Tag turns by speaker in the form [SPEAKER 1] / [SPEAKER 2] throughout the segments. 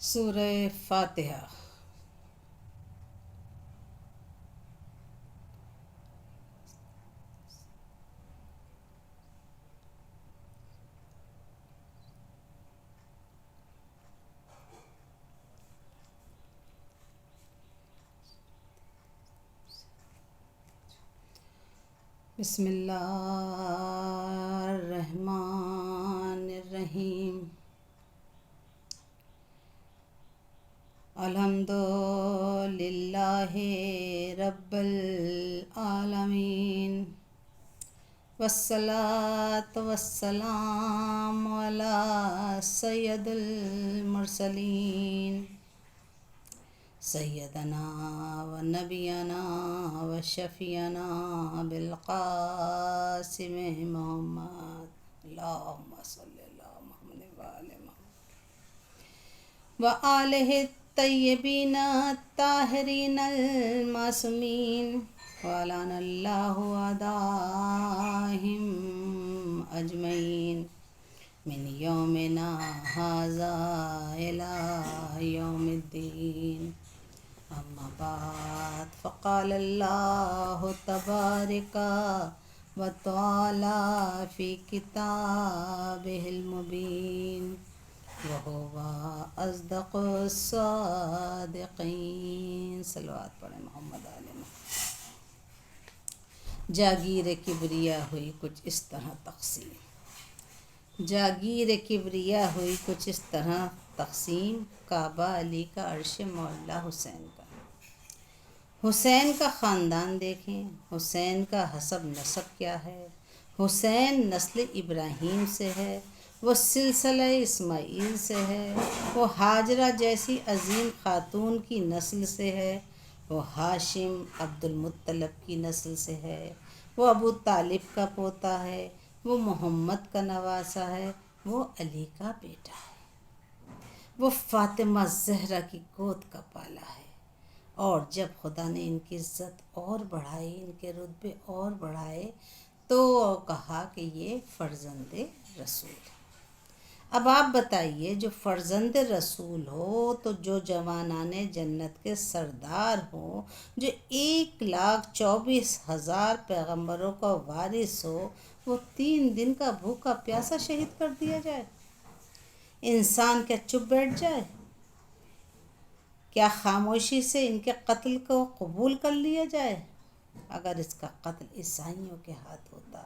[SPEAKER 1] سورہ فاتحہ۔ بسم اللہ الرحمن الرحیم۔ الحمد للہ رب العالمین، والصلاة والسلام علی سید المرسلین، سیدنا و نبینا و شفیعنا بالقاسم محمد، اللہم صلی اللہ محمد و آل محمد و آلہ الطیبین الطاہرین المعصومین، ولعن اللہ اعداءہم اجمعین من یومنا ھذا الی یوم الدین۔ اما بعد، فقال اللہ تبارک و تعالی فی کتابہ المبین، وہو اصدق الصادقین۔ صلوات پڑھیں محمد علیہ وسلم۔ جاگیر کبریا ہوئی کچھ اس طرح تقسیم، جاگیر کبریا ہوئی کچھ اس طرح تقسیم، کعبہ علی کا، عرش معلیٰ حسین کا۔ حسین کا خاندان دیکھیں، حسین کا حسب نسب کیا ہے۔ حسین نسل ابراہیم سے ہے، وہ سلسلہ اسماعیل سے ہے، وہ ہاجرہ جیسی عظیم خاتون کی نسل سے ہے، وہ ہاشم عبد المطلب کی نسل سے ہے، وہ ابو طالب کا پوتا ہے، وہ محمد کا نواسہ ہے، وہ علی کا بیٹا ہے، وہ فاطمہ زہرا کی گود کا پالا ہے۔ اور جب خدا نے ان کی عزت اور بڑھائی، ان کے رتبے اور بڑھائے، تو کہا کہ یہ فرزند رسول ہے۔ اب آپ بتائیے، جو فرزند رسول ہو تو جو جوانان جنت کے سردار ہوں، جو 1,24,000 پیغمبروں کا وارث ہو، وہ 3 دن کا بھوکا پیاسا شہید کر دیا جائے؟ انسان کیا چپ بیٹھ جائے؟ کیا خاموشی سے ان کے قتل کو قبول کر لیا جائے؟ اگر اس کا قتل عیسائیوں کے ہاتھ ہوتا،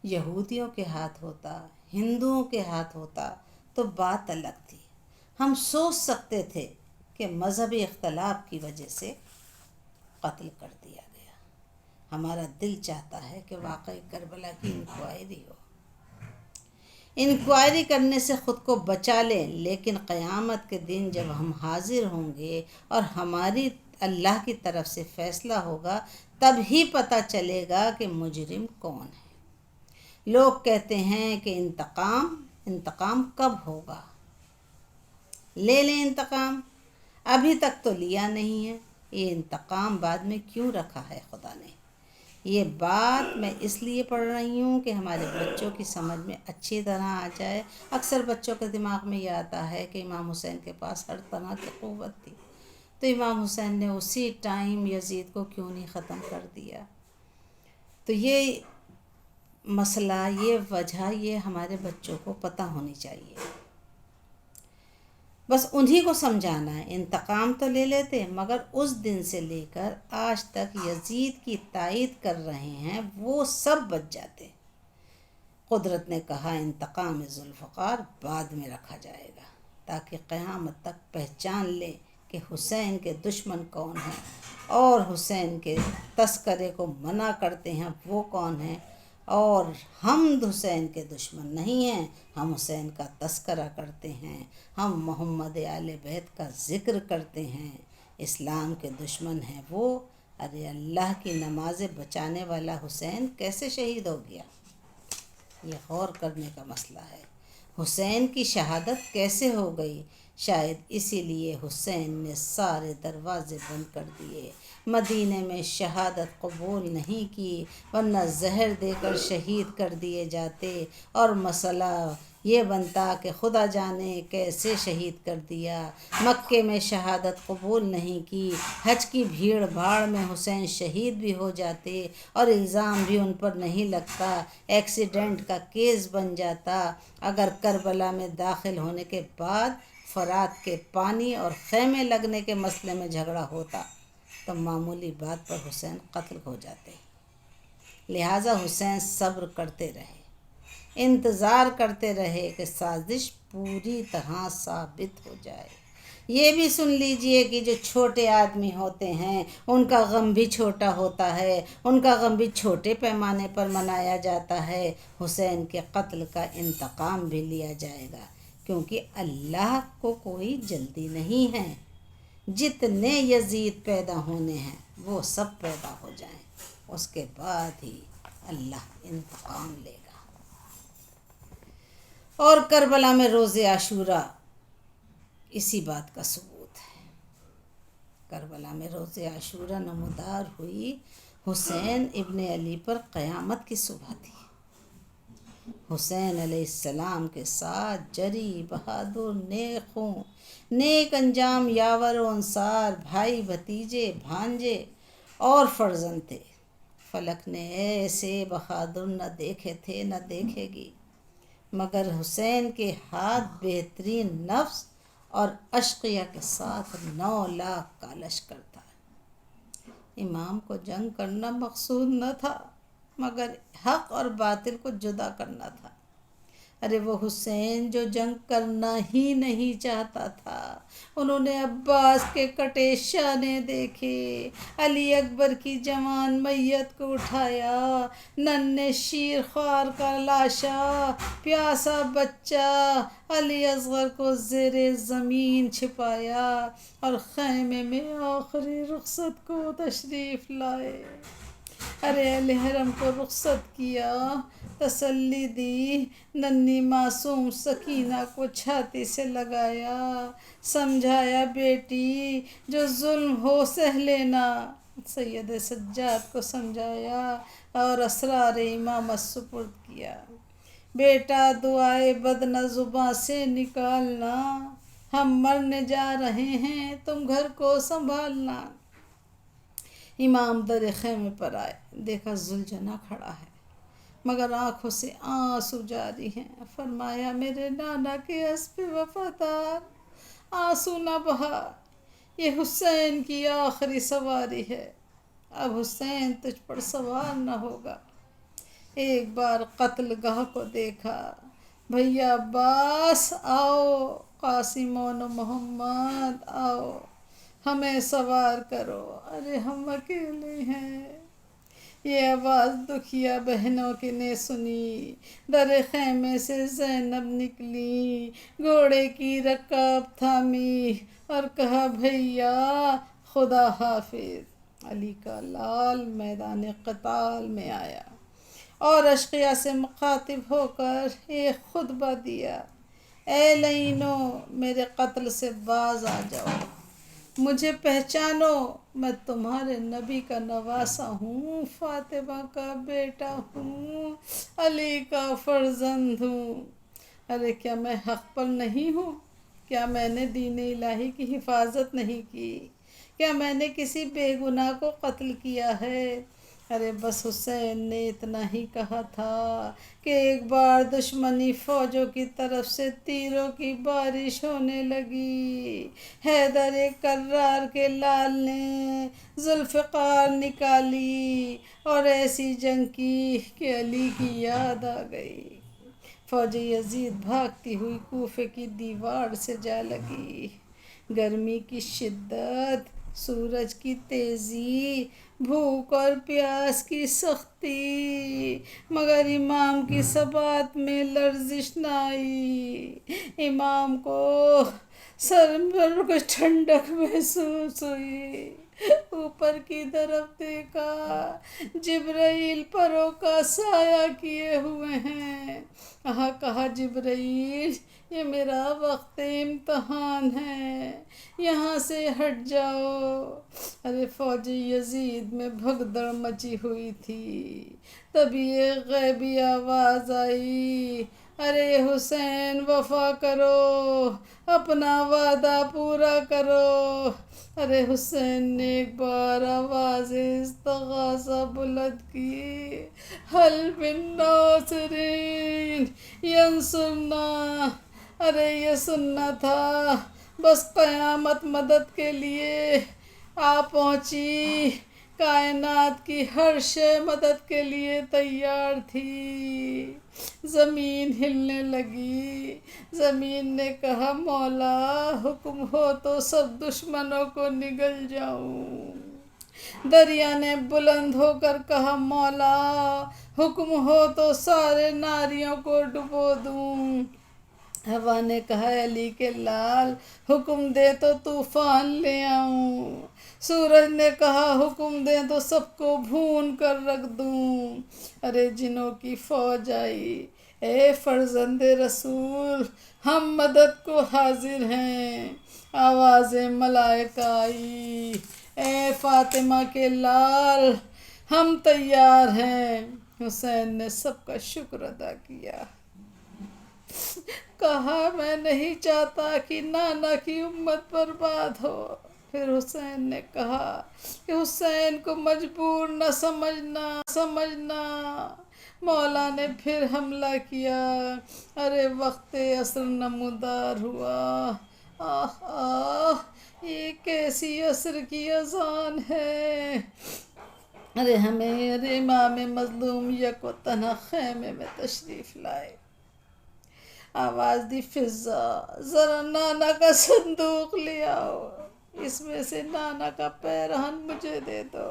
[SPEAKER 1] یہودیوں کے ہاتھ ہوتا، ہندوؤں کے ہاتھ ہوتا تو بات الگ تھی۔ ہم سوچ سکتے تھے کہ مذہبی اختلاف کی وجہ سے قتل کر دیا گیا۔ ہمارا دل چاہتا ہے کہ واقعی کربلا کی انکوائری ہو، انکوائری کرنے سے خود کو بچا لیں، لیکن قیامت کے دن جب ہم حاضر ہوں گے اور ہماری اللہ کی طرف سے فیصلہ ہوگا، تب ہی پتہ چلے گا کہ مجرم کون ہے۔ لوگ کہتے ہیں کہ انتقام کب ہوگا؟ لے لیں انتقام، ابھی تک تو لیا نہیں ہے۔ یہ انتقام بعد میں کیوں رکھا ہے خدا نے؟ یہ بات میں اس لیے پڑھ رہی ہوں کہ ہمارے بچوں کی سمجھ میں اچھی طرح آ جائے۔ اکثر بچوں کے دماغ میں یہ آتا ہے کہ امام حسین کے پاس ہر طرح کی قوت تھی، تو امام حسین نے اسی ٹائم یزید کو کیوں نہیں ختم کر دیا؟ تو یہ مسئلہ، یہ وجہ، یہ ہمارے بچوں کو پتہ ہونی چاہیے۔ بس انہی کو سمجھانا ہے، انتقام تو لے لیتے، مگر اس دن سے لے کر آج تک یزید کی تائید کر رہے ہیں وہ سب بچ جاتے۔ قدرت نے کہا انتقام ذوالفقار بعد میں رکھا جائے گا، تاکہ قیامت تک پہچان لے کہ حسین کے دشمن کون ہیں، اور حسین کے تذکرے کو منع کرتے ہیں وہ کون ہیں۔ اور ہم حسین کے دشمن نہیں ہیں، ہم حسین کا تذکرہ کرتے ہیں، ہم محمد آل بیت کا ذکر کرتے ہیں۔ اسلام کے دشمن ہیں وہ۔ ارے اللہ کی نمازیں بچانے والا حسین کیسے شہید ہو گیا؟ یہ غور کرنے کا مسئلہ ہے۔ حسین کی شہادت کیسے ہو گئی؟ شاید اسی لیے حسین نے سارے دروازے بند کر دیے، مدینے میں شہادت قبول نہیں کی، ورنہ زہر دے کر شہید کر دیے جاتے، اور مسئلہ یہ بنتا کہ خدا جانے کیسے شہید کر دیا۔ مکے میں شہادت قبول نہیں کی، حج کی بھیڑ بھاڑ میں حسین شہید بھی ہو جاتے اور الزام بھی ان پر نہیں لگتا، ایکسیڈنٹ کا کیس بن جاتا۔ اگر کربلا میں داخل ہونے کے بعد فرات کے پانی اور خیمے لگنے کے مسئلے میں جھگڑا ہوتا تو معمولی بات پر حسین قتل ہو جاتے۔ لہٰذا حسین صبر کرتے رہے، انتظار کرتے رہے کہ سازش پوری طرح ثابت ہو جائے۔ یہ بھی سن لیجئے کہ جو چھوٹے آدمی ہوتے ہیں ان کا غم بھی چھوٹا ہوتا ہے، ان کا غم بھی چھوٹے پیمانے پر منایا جاتا ہے۔ حسین کے قتل کا انتقام بھی لیا جائے گا، کیونکہ اللہ کو کوئی جلدی نہیں ہے۔ جتنے یزید پیدا ہونے ہیں وہ سب پیدا ہو جائیں، اس کے بعد ہی اللہ انتقام لے گا۔ اور کربلا میں روز عاشورہ اسی بات کا ثبوت ہے۔ کربلا میں روز عاشورہ نمودار ہوئی حسین ابن علی پر قیامت کی صبح تھی۔ حسین علیہ السلام کے ساتھ جری بہادر نیک انجام یاور و انصار بھائی بھتیجے بھانجے اور فرزند تھے۔ فلک نے ایسے بہادر نہ دیکھے تھے نہ دیکھے گی، مگر حسین کے ہاتھ بہترین نفس اور اشقیہ کے ساتھ 9 لاکھ کا لشکر تھا۔ امام کو جنگ کرنا مقصود نہ تھا، مگر حق اور باطل کو جدا کرنا تھا۔ ارے وہ حسین جو جنگ کرنا ہی نہیں چاہتا تھا، انہوں نے عباس کے کٹے شانے دیکھے، علی اکبر کی جوان میت کو اٹھایا، ننھے شیر خوار کا لاشا، پیاسا بچہ علی اصغر کو زیر زمین چھپایا اور خیمے میں آخری رخصت کو تشریف لائے۔ ارے اہل حرم کو رخصت کیا، تسلی دی، ننھی معصوم سکینہ کو چھاتی سے لگایا، سمجھایا بیٹی جو ظلم ہو سہ لینا، سید سجاد کو سمجھایا اور اسرار امامت سپرد کیا۔ بیٹا دعائے بد نہ زباں سے نکالنا، ہم مرنے جا رہے ہیں تم گھر کو سنبھالنا۔ امام در خیمے پر آئے، دیکھا زلجنا کھڑا ہے مگر آنکھوں سے آنسو جاری ہیں۔ فرمایا میرے نانا کے اسب وفادار، آنسو نہ بہا، یہ حسین کی آخری سواری ہے، اب حسین تجھ پر سوار نہ ہوگا۔ ایک بار قتل گاہ کو دیکھا، بھیا عباس آؤ، قاسم و محمد آؤ، ہمیں سوار کرو، ارے ہم اکیلے ہیں۔ یہ آواز دکھیا بہنوں کی نے سنی، در خیمے سے زینب نکلی، گھوڑے کی رکاب تھامی اور کہا بھیا خدا حافظ۔ علی کا لال میدان قتال میں آیا اور اشقیاء سے مخاطب ہو کر ایک خطبہ دیا، اے لعینو میرے قتل سے باز آ جاؤ، مجھے پہچانو، میں تمہارے نبی کا نواسہ ہوں، فاطمہ کا بیٹا ہوں، علی کا فرزند ہوں۔ ارے کیا میں حق پر نہیں ہوں؟ کیا میں نے دین الہی کی حفاظت نہیں کی؟ کیا میں نے کسی بے گناہ کو قتل کیا ہے؟ ارے بس حسین نے اتنا ہی کہا تھا کہ ایک بار دشمنی فوجوں کی طرف سے تیروں کی بارش ہونے لگی، حیدر کرار کے لال نے ذوالفقار نکالی اور ایسی جنگ کی کہ علی کی یاد آ گئی۔ فوج یزید بھاگتی ہوئی کوفے کی دیوار سے جا لگی۔ گرمی کی شدت، سورج کی تیزی، بھوک اور پیاس کی سختی، مگر امام کی ثبات میں لرزش نہ آئی۔ امام کو سر پر کچھ ٹھنڈک محسوس ہوئی، اوپر کی طرف دیکھا، جبرائیل پروں کا سایہ کیے ہوئے ہیں۔ کہا جبرائیل یہ میرا وقت امتحان ہے، یہاں سے ہٹ جاؤ۔ ارے فوج یزید میں بھگدڑ مچی ہوئی تھی، تبھی ایک غیبی آواز آئی، ارے حسین وفا کرو، اپنا وعدہ پورا کرو۔ ارے حسین نے ایک بار آواز استغاثہ بلند کی، حل من ناصرین ینصرنا۔ ارے یہ سننا تھا، بس قیامت مدد کے لیے آ پہنچی، کائنات کی ہر شے مدد کے لیے تیار تھی۔ زمین ہلنے لگی، زمین نے کہا مولا حکم ہو تو سب دشمنوں کو نگل جاؤں۔ دریا نے بلند ہو کر کہا مولا حکم ہو تو سارے ناریوں کو ڈبو دوں۔ ہوا نے کہا علی کے لال حکم دے تو طوفان لے آؤں۔ سورج نے کہا حکم دے تو سب کو بھون کر رکھ دوں۔ ارے جنوں کی فوج آئی، اے فرزند رسول ہم مدد کو حاضر ہیں۔ آواز ملائکہ آئی، اے فاطمہ کے لال ہم تیار ہیں۔ حسین نے سب کا شکر ادا کیا، کہا میں نہیں چاہتا کہ نانا کی امت برباد ہو۔ پھر حسین نے کہا کہ حسین کو مجبور نہ سمجھنا۔ مولا نے پھر حملہ کیا، ارے وقت عصر نمودار ہوا۔ آہ آہ یہ کیسی عصر کی اذان ہے۔ ارے امام مظلوم یک و تنہا خیمے میں تشریف لائے۔ آواز دی فضا ذرا نانا کا صندوق لے آؤ، اس میں سے نانا کا پیرہن مجھے دے دو۔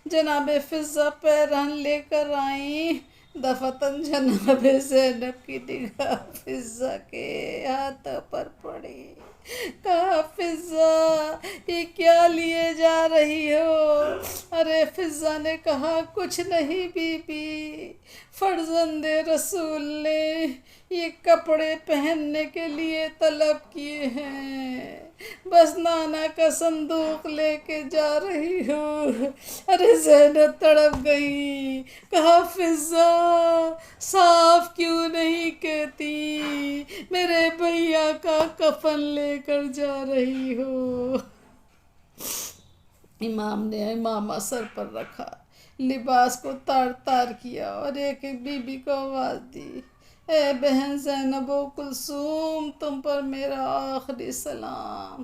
[SPEAKER 1] جناب فضا پیرہن لے کر آئیں، دفتن جناب زینب کی نگاہ فضا کے ہاتھوں پر پڑی، کہا فضا یہ کیا لیے جا رہی ہو؟ ارے فضا نے کہا کچھ نہیں بی بی، فرزند رسول نے یہ کپڑے پہننے کے لیے طلب کیے ہیں، بس نانا کا صندوق لے کے جا رہی ہوں۔ ارے زینب تڑپ گئی، کہا فضا صاف کیوں نہیں کہتی میرے بھیا کا کفن لے کر جا رہی ہو۔ امام نے امامہ سر پر رکھا، لباس کو تار تار کیا اور ایک ایک بی بی کو آواز دی، اے بہن زینب و کلثوم تم پر میرا آخری سلام،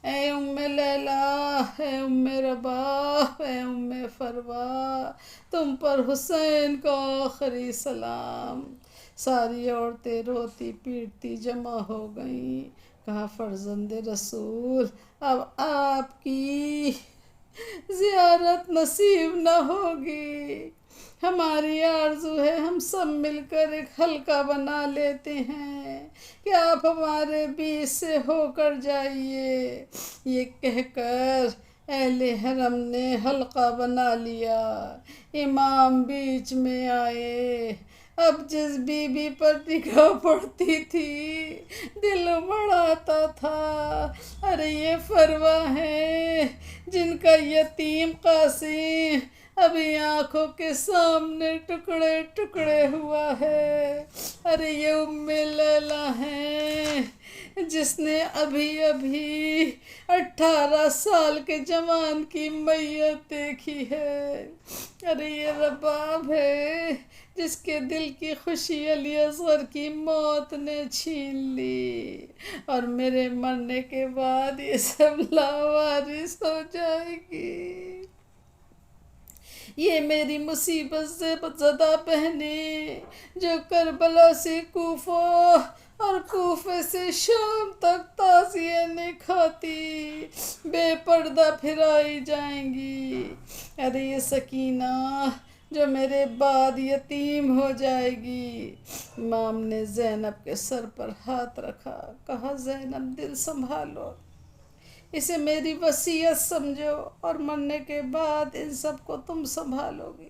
[SPEAKER 1] اے ام لیلہ، اے ام رباح، اے ام فروا تم پر حسین کا آخری سلام۔ ساری عورتیں روتی پیٹتی جمع ہو گئیں، کہا فرزند رسول اب آپ کی زیارت نصیب نہ ہوگی، ہماری آرزو ہے ہم سب مل کر ایک حلقہ بنا لیتے ہیں کہ آپ ہمارے بیچ سے ہو کر جائیے۔ یہ کہہ کر اہل حرم نے حلقہ بنا لیا، امام بیچ میں آئے۔ اب جس بی بی پر نگاہ پڑتی تھی دل بڑھاتا تھا، ارے یہ فروا ہیں جن کا یتیم قاسم ابھی آنکھوں کے سامنے ٹکڑے ٹکڑے ہوا ہے، ارے یہ ام لیلہ ہیں جس نے ابھی 18 سال کے جوان کی میت دیکھی ہے، ارے یہ رباب ہے جس کے دل کی خوشی علی اصغر کی موت نے چھین لی، اور میرے مرنے کے بعد یہ سب لاوارث ہو جائے گی۔ یہ میری مصیبت سے زدہ بہنیں جو کربلا سے کوفہ اور کوفے سے شام تک تعزیے نہیں کھاتی بے پردہ پھرائی جائیں گی، ارے یہ سکینہ جو میرے بعد یتیم ہو جائے گی۔ امام نے زینب کے سر پر ہاتھ رکھا، کہا زینب دل سنبھالو، اسے میری وصیت سمجھو اور مرنے کے بعد ان سب کو تم سنبھالو گی۔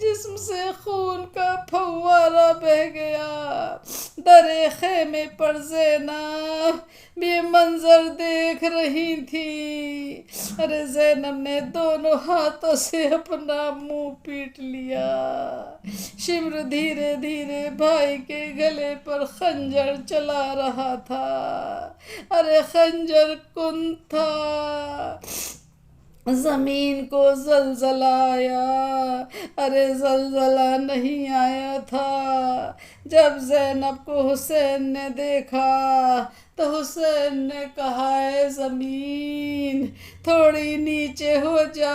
[SPEAKER 1] جسم سے خون کا پھوارہ بہہ گیا۔ در خیمے پر زینب یہ منظر دیکھ رہی تھی۔ ارے زینب نے دونوں ہاتھوں سے اپنا منہ پیٹ لیا۔ شمر دھیرے دھیرے بھائی کے گلے پر خنجر چلا رہا تھا۔ ارے خنجر کن تھا۔ زمین کو زلزلہ آیا۔ ارے زلزلہ نہیں آیا تھا۔ جب زینب کو حسین نے دیکھا تو حسین نے کہا اے زمین تھوڑی نیچے ہو جا،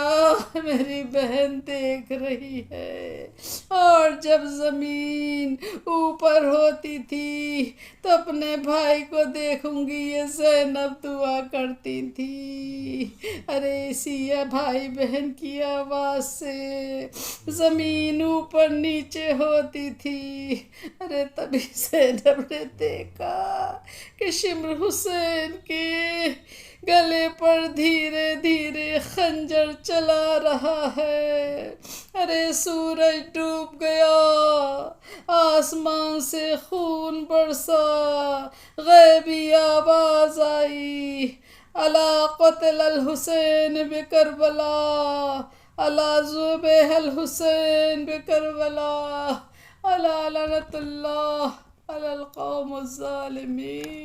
[SPEAKER 1] میری بہن دیکھ رہی ہے۔ اور جب زمین اوپر ہوتی تھی تو اپنے بھائی کو دیکھوں گی یہ زینب دعا کرتی تھی۔ ارے اسی بھائی بہن کی آواز سے زمین اوپر نیچے ہوتی تھی۔ ارے تبھی زینب نے دیکھا کہ شمر حسین کے گلے پر دھیرے دھیرے خنجر چلا رہا ہے۔ ارے سورج ڈوب گیا، آسمان سے خون برسا، غیبی آواز آئی الا قتل الحسین بکربلا، الا ذبح الحسین بکربلا، الا لعنت اللہ علی القوم الظالمین۔